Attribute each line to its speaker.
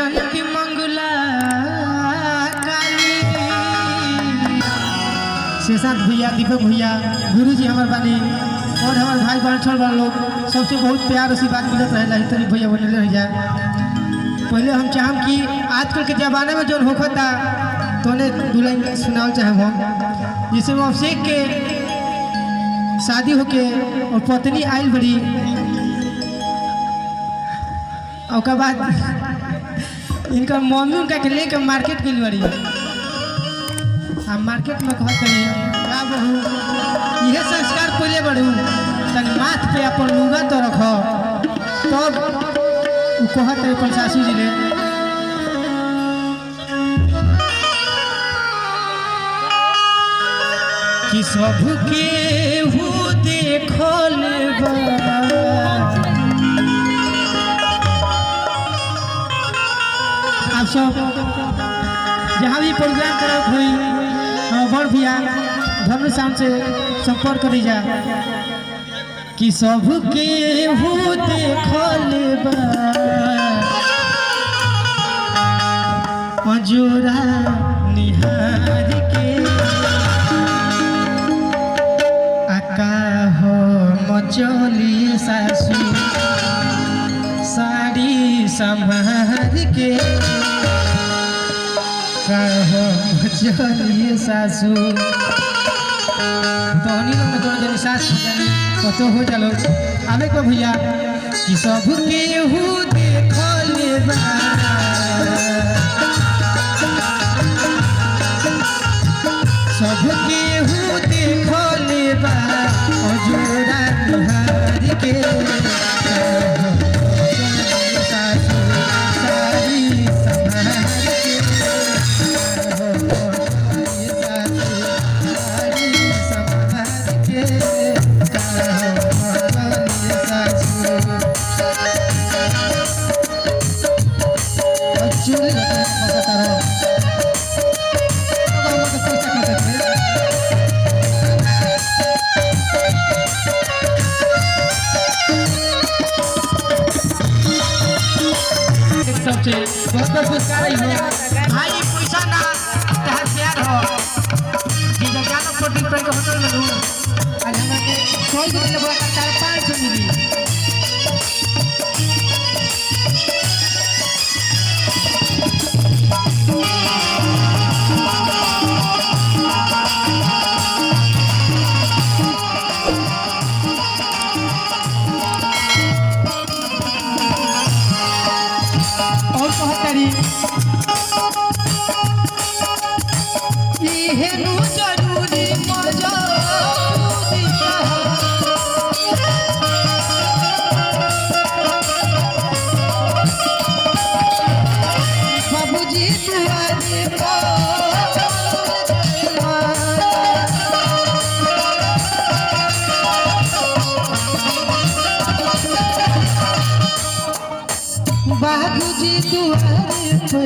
Speaker 1: की मंगला काली शेषांत भैया, दीपक भैया, गुरुजी हमारे बानी और हमारे भाई बांछड़ वाले लोग सबसे बहुत प्यार आशीर्वाद मिलत रहे तरी भैया बनले रह जाए। पहले हम चाहम कि आजकल के जमाने में जो होता तो ने दुल्हन सुनाल चाहे हम जिसे वो अभिषेक के शादी होके और पत्नी आयल बड़ी और बाद इनका मम्मी उनका के लेकर मार्केट गई बड़ी मार्केट में कहत करी का बहू यह संस्कार पहले बढ़ू तन माथ पे अपन लुगा तो रख तब कहत है अपन सासू जी ने कि सबके हु देखल आप सब जहाँ भी प्रोग्राम करत हुई बड़ भैया धनु शाम से संपर्क करी जा कि सबके हु देखल जोरा निहार के आका हो मचली सासू साड़ी संभार के हो मचली सासू तोहनी लोग में दोनों जनी सास कतो हो जालो आवे को भैया कि सबके हु देखल बा सबके हु देखल बा जोड़ा निहार के सासू साड़ी संभार के साड़ी संभार के सबसे बहुत पुरस्कार हो भाई पैसा ना तहर प्यार हो जी जगह लोग प्रोटीन पे के होटल में लू आज हमरा के 100 रुपया ले बड़ा 500 मिली और कहतरी इहेनु जरूरी मजूरी बाबूजी दुआरे बाबूजी दुआरे पे